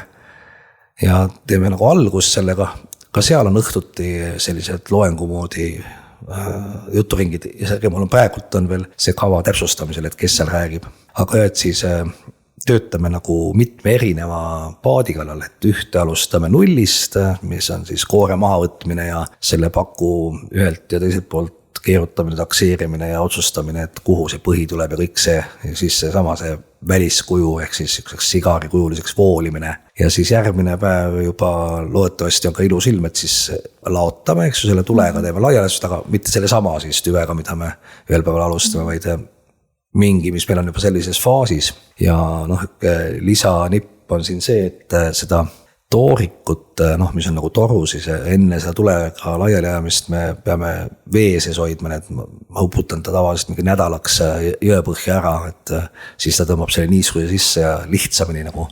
ja teeme nagu algust sellega. Ka seal on õhtuti sellised loengu moodi juturingid ja see mul on praegult on veel see kava täpsustamisel, et kes seal räägib. Aga et siis töötame nagu mitme erineva paadi kallal, et ühte alustame nullist, mis on siis koore mahavõtmine ja selle paku ühelt ja teiselt poolt keerutamine, takseerimine ja otsustamine, et kuhu see põhi tuleb ja kõik see. Ja siis see väliskuju ehk siis sigarikujuliseks voolimine. Ja siis järgmine päev juba loodetavasti on ka ilus ilm, et siis laotame, eks ju selle tulega teeme laialestust, aga mitte selle sama siis tüvega, mida me ühel päeval alustame, vaid mingi, mis meil on juba sellises faasis. Ja lisanipp on siin see, et seda toorikut, mis on nagu toru, siis enne seda tulega laialiajamist me peame vee sees hoidma, et ma uputan ta tavaliselt mingi nädalaks jõepõhja ära, et siis ta tõmbab selle niiskuja sisse ja lihtsamini nagu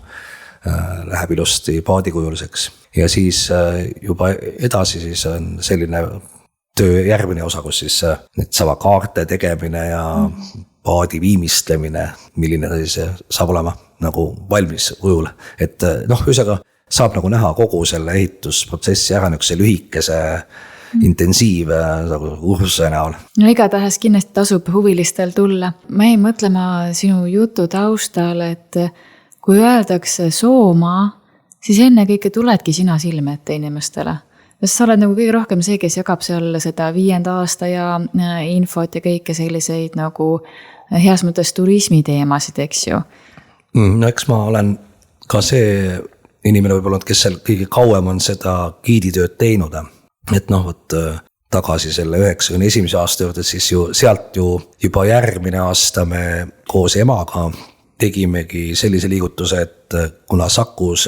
läheb ilusti paadikujuliseks. Ja siis juba edasi siis on selline töö järgmine osa, kus siis need sama kaarte tegemine ja paadi viimistlemine, milline ta siis saab olema nagu valmis kujul, et ühesõnaga saab nagu näha kogu selle ehitusprotsessi ära niisuguse lühikese intensiive kursuse näol. No igatahes kindlasti tasub huvilistel tulla. Ma jäin mõtlema sinu jutu taustal, et kui öeldakse Soomaa, siis enne kõike tuledki sina silme ette inimestele. Sa oled nagu kõige rohkem see, kes jagab seal seda 5. aasta ja infot ja kõike selliseid nagu heas mõttes turismi teemasid, eks ju? No eks ma olen ka see inimene võib-olla, kes seal kõige kauem on seda giiditööd teinud. Et tagasi selle 91. aasta juurde, siis sealt juba järgmine aasta me koos emaga tegimegi sellise liigutuse, et kuna Sakus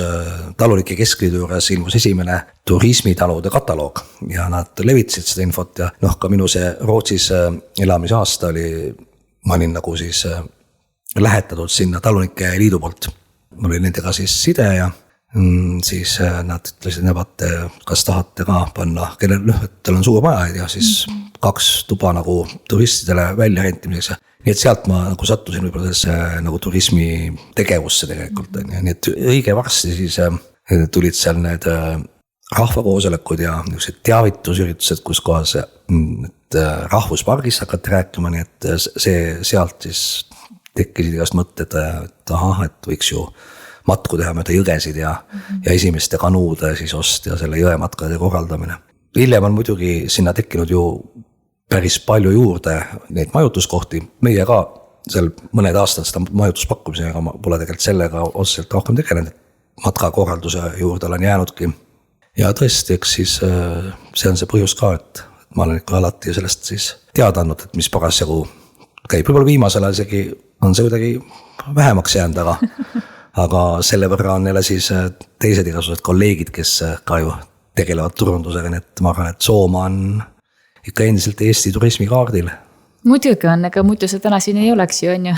talunike keskliidu juures ilmus esimene turismitalude kataloog ja nad levitasid seda infot ja ka minu see Rootsis elamise aasta oli, ma olin nagu siis lähetatud sinna talunike liidu poolt. Mul oli nendega siis side ja siis nad ütlesid, et kas tahate ka panna, kellel tal on suur maja ja siis 2 tuba nagu turistidele välja rentimiseks. Nii et sealt ma nagu sattusin võib-olla sellesse nagu turismi tegevusse tegelikult. Nii et õige varsti siis tulid seal need rahvakoosolekud ja teavitusüritused, kus kohas rahvuspargist hakati rääkima, nii et sealt siis tekkisid igast mõtted, et võiks ju matku teha mööda jõgesid ja esimeste kanuude siis ost ja selle jõematkade korraldamine. Hiljem on muidugi sinna tekkinud ju päris palju juurde neid majutuskohti. Meie ka seal mõned aastad seda majutuspakkumisega, aga ma pole tegelikult sellega otseselt rohkem tegelenud. Matkakorralduse juurde olen jäänudki. Ja tõesti, eks siis see on see põhjus ka, et ma olen ikka alati sellest siis teada andnud, et mis parasjagu käib. Võib-olla viimasel ajal isegi on see kuidagi vähemaks jäänud, aga selle võrra on jälle siis teised igasugused kolleegid, kes ka ju tegelevad turundusega, nii et ma arvan, et Soomaa on ikka endiselt Eesti turismikaardil. Muidugi on, ega muidu see täna siin ei oleks ju, on ju.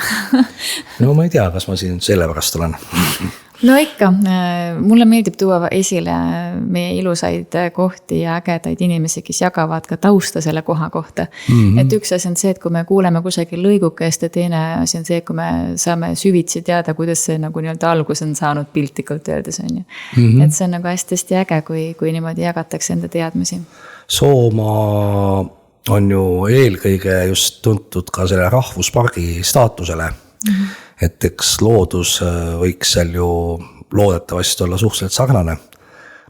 No ma ei tea, kas ma siin selle pärast olen. No ikka, mulle meeldib tuua esile meie ilusaid kohti ja ägedaid inimesi, kes jagavad ka tausta selle koha kohta. Et üks asi on see, et kui me kuuleme kusagil lõigukest ja teine asi on see, kui me saame süvitsi teada, kuidas see nagu nii-öelda algus on saanud piltlikult öeldes, on ju. Et see on nagu hästi äge, kui niimoodi jagatakse enda teadmisi. Soomaa on ju eelkõige just tuntud ka selle rahvuspargi staatusele. Et eks loodus võiks seal ju loodetavasti olla suhteliselt sarnane.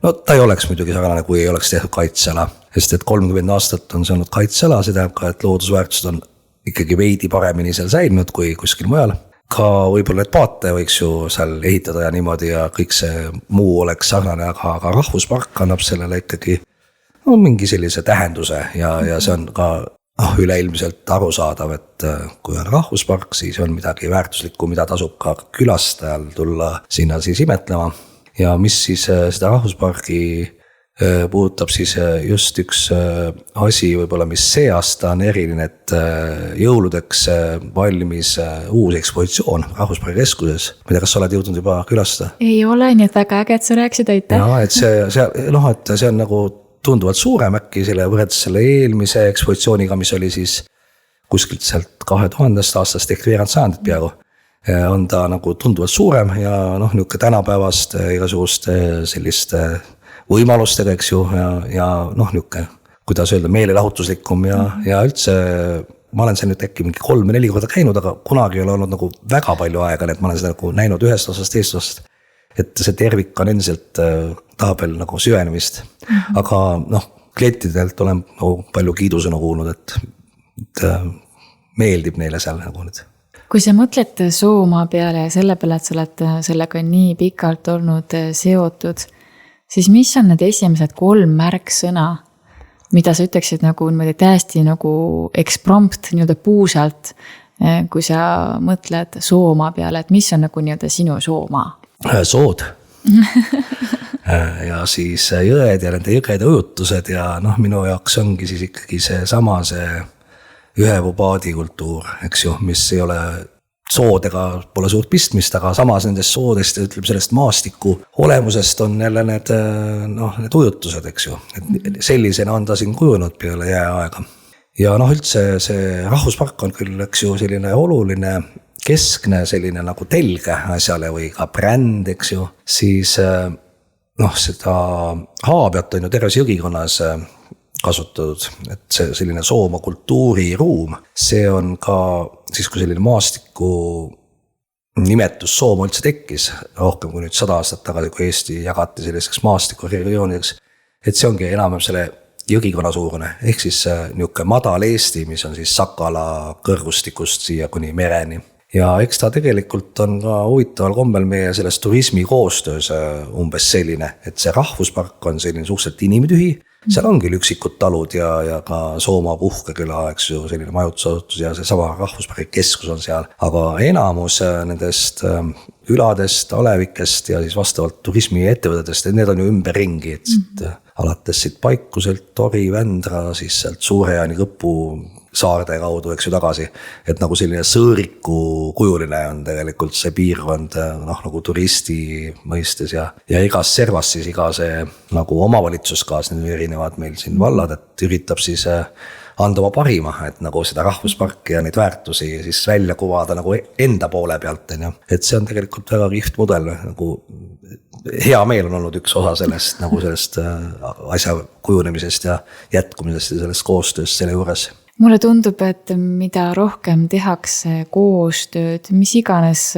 No ta ei oleks muidugi sarnane, kui ei oleks tehtud kaitsela. Sest et 30 aastat on see olnud kaitsela, see tähendab ka, et loodusväärtused on ikkagi veidi paremini seal säilinud kui kuskil mujal. Ka võib-olla need paate võiks ju seal ehitada ja niimoodi ja kõik see muu oleks sarnane, aga rahvuspark annab sellele ikkagi mingi sellise tähenduse ja see on ka üleilmselt arusaadav, et kui on rahvuspark, siis on midagi väärtuslikku, mida tasub ka külastajal tulla sinna siis imetlema. Ja mis siis seda rahvuspargi puudutab, siis just üks asi võib-olla, mis see aasta on eriline, et jõuludeks valmis uus ekspositsioon rahvuspargi keskuses. Ma ei tea, kas sa oled jõudnud juba külastada? Ei ole, nii et väga äge, et sa rääkisid, aitäh. Ja, et see on nagu tunduvalt suurem äkki võrreldes selle eelmise ekspositsiooniga, mis oli siis kuskilt sealt 2000. aastast ehk veerand sajandit peaaegu. On ta nagu tunduvalt suurem ja niisugune tänapäevast igasuguste selliste võimalustega, eks ju, ja niisugune, kuidas öelda, meelelahutuslikum ja üldse ma olen seal nüüd äkki mingi 3-4 korda käinud, aga kunagi ei ole olnud nagu väga palju aega, et ma olen seda nagu näinud ühest osast, teist osast. Et see tervik on endiselt tahab veel nagu süvenemist. Aga klientidelt olen palju kiidusõnu kuulnud, et meeldib neile seal nagu nüüd. Kui sa mõtled Soomaa peale ja selle peale, et sa oled sellega nii pikalt olnud seotud, siis mis on need esimesed 3 märksõna, mida sa ütleksid nagu täiesti nagu eksprompt nii-öelda puusalt, kui sa mõtled Soomaa peale, et mis on nagu nii-öelda sinu Soomaa? Sood ja siis jõed ja nende jõgede ujutused ja minu jaoks ongi siis ikkagi see ühevupaadi kultuur, eks ju, mis ei ole soodega pole suurt pistmist, aga samas nendest soodest ja ütleb sellest maastiku olemusest on jälle need ujutused, eks ju, et sellisena on ta siin kujunud peale jääaega ja üldse see rahvuspark on küll, eks ju, selline oluline keskne selline nagu telge asjale või ka bränd, eks ju, siis seda haabiat on ju terves jõgikonnas kasutatud, et see selline Soomaa kultuuriruum, see on ka siis, kui selline maastiku nimetus Soomaa üldse tekkis, rohkem kui nüüd 100 aastat tagasi, kui Eesti jagati selliseks maastikuregioonideks, et see ongi enam selle jõgikonna suurune, ehk siis niisugune madal Eesti, mis on siis Sakala kõrgustikust siia kuni mereni. Ja eks ta tegelikult on ka huvitaval kombel meie selles turismi koostöös umbes selline, et see rahvuspark on selline suhteliselt inimtühi, seal on küll üksikud talud ja ka Soomaa puhkeküla, eks ju, selline majutusasutus ja see sama rahvuspargi keskus on seal, aga enamus nendest küladest, alevikest ja siis vastavalt turismiettevõtetest, et need on ju ümberringi, et alates siit Paikuselt, Tori, Vändra, siis sealt Suure-Jaani Kõpu saarde kaudu, eks ju, tagasi. Et nagu selline sõõriku kujuline on tegelikult see piirkond nagu turisti mõistes ja igas servas siis iga see nagu omavalitsus kaas, need erinevad meil siin vallad, et üritab siis anda oma parima, et nagu seda rahvusparki ja neid väärtusi siis välja kuvada nagu enda poole pealt, et see on tegelikult väga kihvt mudel, nagu hea meel on olnud üks osa sellest nagu sellest asja kujunemisest ja jätkumisest ja sellest koostööst selle juures. Mulle tundub, et mida rohkem tehakse koostööd, mis iganes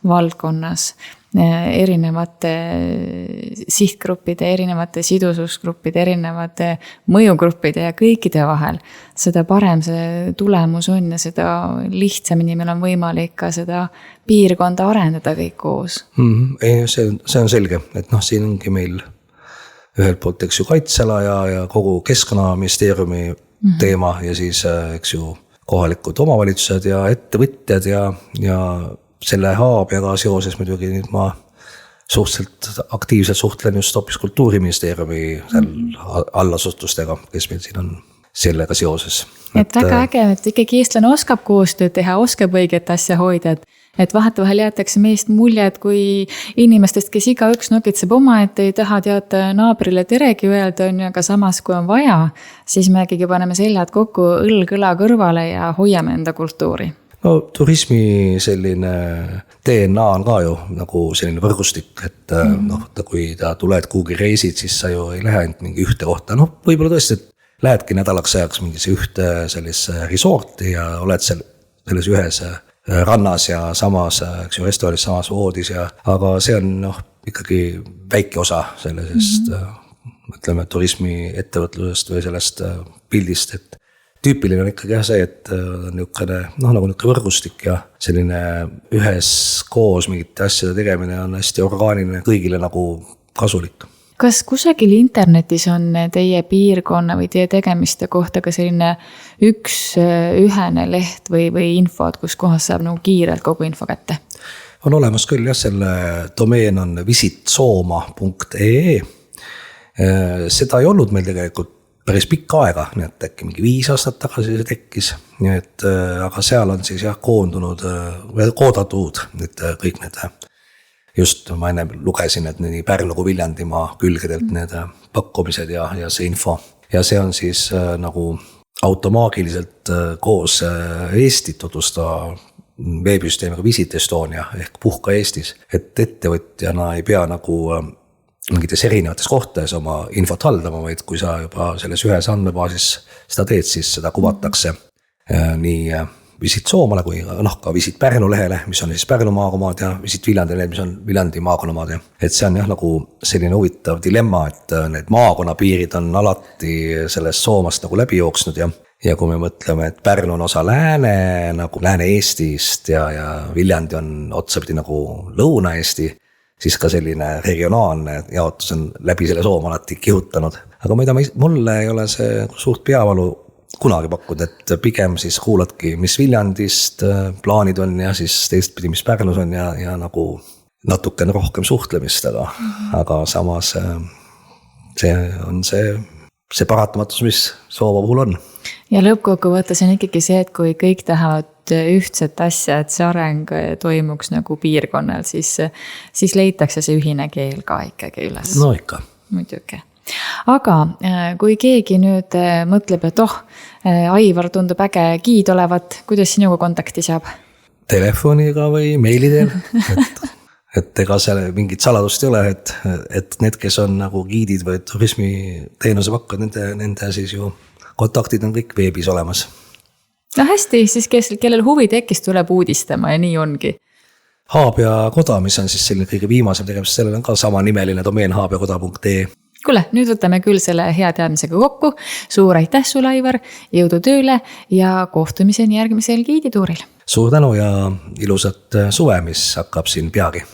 valdkonnas, erinevate sihtgruppide, erinevate sidususgruppide, erinevate mõjugruppide ja kõikide vahel, seda parem see tulemus on ja seda lihtsamini meil on võimalik ka seda piirkonda arendada kõik koos. See on selge, et siin ongi meil ühelt poolt, eks ju, kaitsela ja kogu Keskkonnaministeeriumi teema ja siis, eks ju, kohalikud omavalitsused ja ettevõtjad ja selle Haabiaga seoses muidugi nüüd ma suhteliselt aktiivselt suhtlen just hoopis Kultuuriministeeriumi allasutustega, kes meil siin on sellega seoses. Et väga äge, et ikkagi eestlane oskab koostööd teha, oskab õiget asja hoida, et vahetevahel jäetakse meist mulje, et kui inimestest, kes igaüks nokitseb oma, et ei taha teada naabrile teregi öelda, aga samas kui on vaja, siis me ikkagi paneme seljad kokku õlg-õla kõrvale ja hoiame enda kultuuri. No turismi selline DNA on ka ju nagu selline võrgustik, et kui ta tuled kuhugi reisid, siis sa ju ei lähe ainult mingi ühte kohta, võib-olla tõesti, et lähedki nädalaks ajaks mingisse ühte sellise resorti ja oled selles ühes rannas ja samas, eks ju, restoraanis samas voodis aga see on ikkagi väike osa sellisest ütleme turismi ettevõtlusest või sellest pildist, et tüüpiline on ikkagi see, et niisugune nagu niisugune võrgustik ja selline ühes koos mingite asjade tegemine on hästi orgaaniline, kõigile nagu kasulik. Kas kusagil internetis on teie piirkonna või teie tegemiste kohta ka selline ühene leht või infod, kus kohas saab nagu kiirelt kogu info kätte? On olemas küll, selle domeen on visitsooma.ee. Seda ei olnud meil tegelikult päris pikka aega, nii et äkki mingi 5 aastat tagasi see tekkis, nii et aga seal on siis koondunud või koodatud kõik need just ma enne lugesin, et nii Pärnu kui Viljandimaa külgedelt need pakkumised ja see info. Ja see on siis nagu automaagiliselt koos Eestit tutvustava veebisüsteemiga Visit Estonia ehk Puhka Eestis. Et ettevõtjana ei pea nagu mingites erinevates kohtades oma infot haldama, vaid kui sa juba selles ühes andmebaasis seda teed, siis seda kuvatakse nii Visit Soomale kui ka Visit Pärnu lehele, mis on siis Pärnu maakomaad ja Visit Viljandile, mis on Viljandi maakonamaad. Et see on nagu selline huvitav dilemma, et need maakonnapiirid on alati sellest Soomast nagu läbi jooksnud ja kui me mõtleme, et Pärnu on osa nagu Lääne-Eestist ja Viljandi on otsapidi nagu Lõuna-Eesti, siis ka selline regionaalne jaotus on läbi selle Sooma alati kihutanud. Aga mulle ei ole see suurt peavalu kunagi pakkud, et pigem siis kuuladki, mis Viljandist plaanid on ja siis teistpidi, mis Pärnus on ja nagu natukene rohkem suhtlemist, aga samas see on see paratamatus, mis Sooma puhul on. Ja lõppkokkuvõttes on ikkagi see, et kui kõik tahavad ühtset asja, et see areng toimuks nagu piirkonnal, siis leitakse see ühine keel ka ikkagi üles. No ikka. Muidugi. Aga kui keegi nüüd mõtleb, et Aivar tundub äge giid olevat, kuidas sinuga kontakti saab? Telefoniga või meili teel. Et ega seal mingit saladust ei ole, et need, kes on nagu giidid või turismi teenuse pakkujad, nende siis ju kontaktid on kõik veebis olemas. No hästi, siis kellel huvi tekkis, tuleb uudistama ja nii ongi. Haabia koda, mis on siis selline kõige viimasem tegemist, sellel on ka sama nimeline domeen haabiakoda.ee. Kuule, nüüd võtame küll selle hea teadmisega kokku. Suur aitäh sulle, Aivar, jõudu tööle ja kohtumiseni järgmisel giidituuril. Suur tänu ja ilusat suve, mis hakkab siin peagi.